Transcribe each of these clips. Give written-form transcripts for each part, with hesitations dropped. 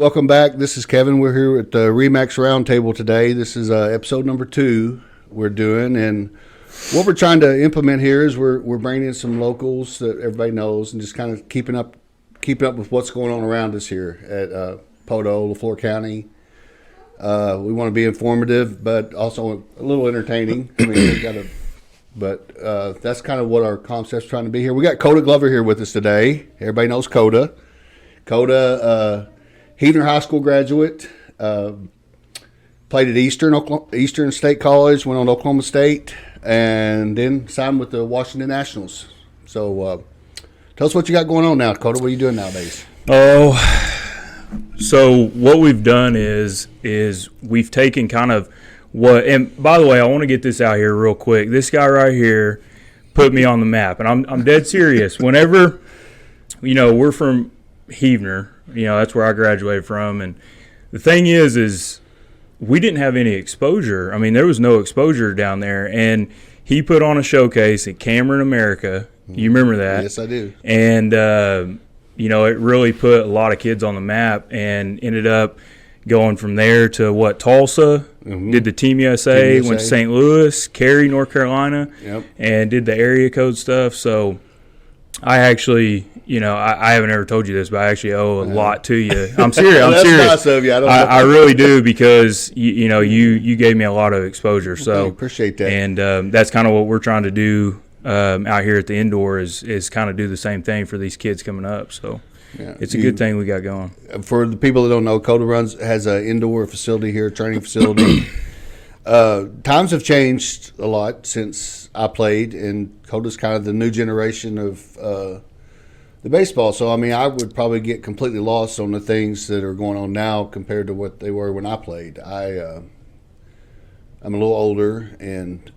Welcome back. This is Kevin. We're here at the Remax Roundtable today. This is episode number 2 we're doing, and what we're trying to implement here is we're bringing in some locals that everybody knows, and just kind of keeping up with what's going on around us here at Podo, LaFleur County. We want to be informative, but also a little entertaining. I mean, that's kind of what our concept's trying to be here. We got Koda Glover here with us today. Everybody knows Koda. Koda. Heaton High School graduate, played at Eastern State College, went on to Oklahoma State, and then signed with the Washington Nationals. So tell us what you got going on now, Koda. What are you doing nowadays? Oh, so what we've done is we've taken kind of what – and by the way, I want to get this out here real quick. This guy right here put me on the map, and I'm dead serious. Whenever, we're from Heavener. That's where I graduated from. And the thing is we didn't have any exposure. I mean, there was no exposure down there. And he put on a showcase at Cameron, America. You remember that? Yes, I do. And, it really put a lot of kids on the map and ended up going from there to Tulsa, did the Team USA, went to St. Louis, Cary, North Carolina, and did the area code stuff. So I actually – I haven't ever told you this, but I actually owe a lot to you. I'm serious. I'm That's serious. Nice of you. I really do, because you gave me a lot of exposure. So appreciate that. And that's kind of what we're trying to do out here at the indoor is kind of do the same thing for these kids coming up. So it's a good thing we got going. For the people that don't know, Koda has an indoor facility here, training facility. Times have changed a lot since I played, and Koda's kind of the new generation of the baseball. So, I mean, I would probably get completely lost on the things that are going on now compared to what they were when I played. I'm a little older, and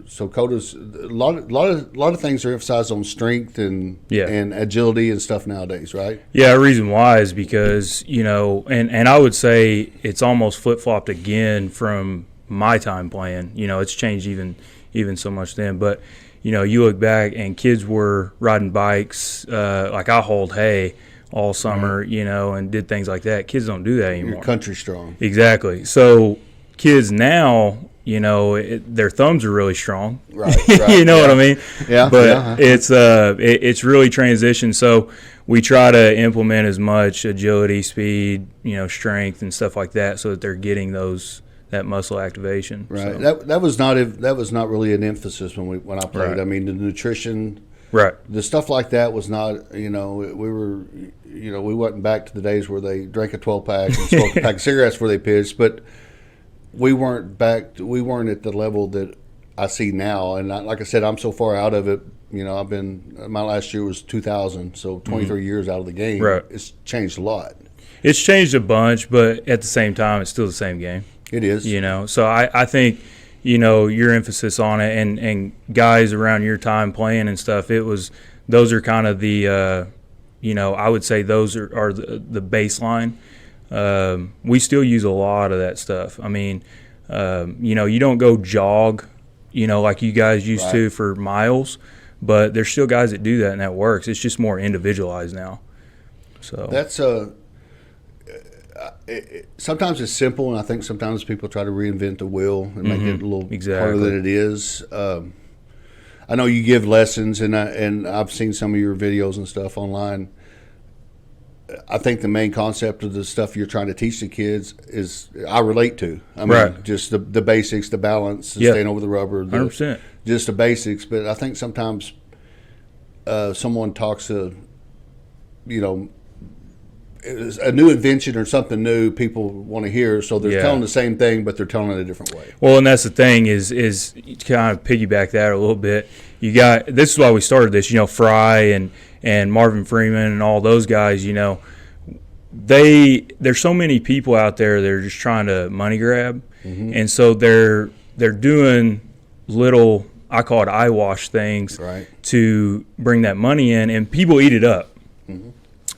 so Koda's a lot of things are emphasized on strength and agility and stuff nowadays, right? Yeah, the reason why is because, and I would say it's almost flip-flopped again from my time playing. It's changed even so much then, but you look back and kids were riding bikes. Like I hauled hay all summer, and did things like that. Kids don't do that anymore. You're country strong. Exactly. So kids now, their thumbs are really strong. Right. What I mean? Yeah. But it's really transitioned. So we try to implement as much agility, speed, strength and stuff like that, so that they're getting that muscle activation. Right. So. That was not really an emphasis when I played. Right. I mean, the nutrition, right, the stuff like that was not. We went back to the days where they drank a 12-pack and smoked a pack of cigarettes before they pitched, but we weren't at the level that I see now. And like I said, I'm so far out of it. My last year was 2000, so 23 years out of the game. Right. It's changed a lot. It's changed a bunch, but at the same time, it's still the same game. It is. So I think, your emphasis on it and guys around your time playing and stuff, those are kind of the, I would say those are the baseline. We still use a lot of that stuff. I mean, you don't go jog, like you guys used to for miles, but there's still guys that do that and that works. It's just more individualized now. So that's sometimes it's simple, and I think sometimes people try to reinvent the wheel and make it a little harder than it is. I know you give lessons, and I've seen some of your videos and stuff online. I think the main concept of the stuff you're trying to teach the kids is I relate to. I mean, just the basics, the balance, staying over the rubber, 100%. Just the basics. But I think sometimes someone talks to, a new invention or something new people want to hear, so they're telling the same thing, but they're telling it a different way. Well, and that's the thing is kind of piggyback that a little bit. This is why we started this, Fry and Marvin Freeman and all those guys, there's so many people out there that are just trying to money grab, and so they're doing little, I call it eyewash things, to bring that money in, and people eat it up.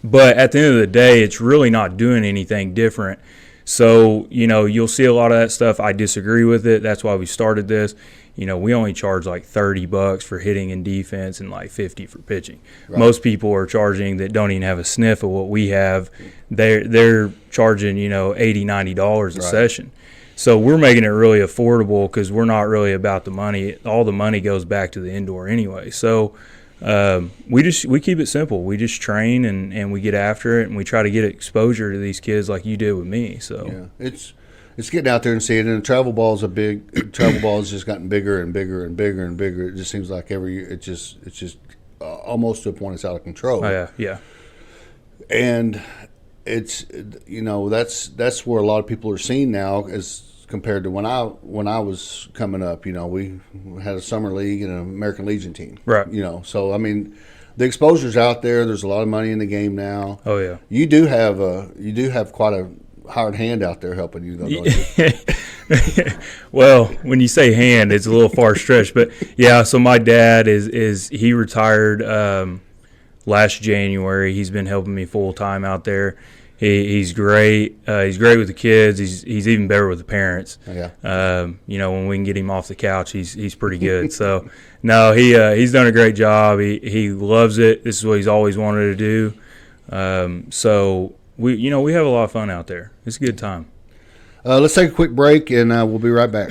But at the end of the day, it's really not doing anything different. So, you'll see a lot of that stuff. I disagree with it. That's why we started this. we only charge like $30 for hitting and defense and like 50 for pitching. Right. Most people are charging that don't even have a sniff of what we have. They're charging, $80-$90 a session. So we're making it really affordable because we're not really about the money. All the money goes back to the indoor anyway. So we keep it simple. We just train and we get after it, and we try to get exposure to these kids like you did with me. So yeah, it's getting out there and seeing it. And the travel ball has just gotten bigger and bigger and bigger and bigger. It just seems like every year it's just almost to a point it's out of control. Oh, yeah. And it's that's where a lot of people are seen now as compared to when I was coming up. We had a summer league and an American Legion team. Right. So I mean, the exposure's out there. There's a lot of money in the game now. Oh yeah. You do have quite a hired hand out there helping you, though, don't you? Well, when you say hand, it's a little far stretched, but yeah. So my dad he retired last January. He's been helping me full time out there. He's great. He's great with the kids. He's even better with the parents. Yeah. When we can get him off the couch, he's pretty good. So no, he's done a great job. He loves it. This is what he's always wanted to do. So we have a lot of fun out there. It's a good time. Let's take a quick break, and we'll be right back.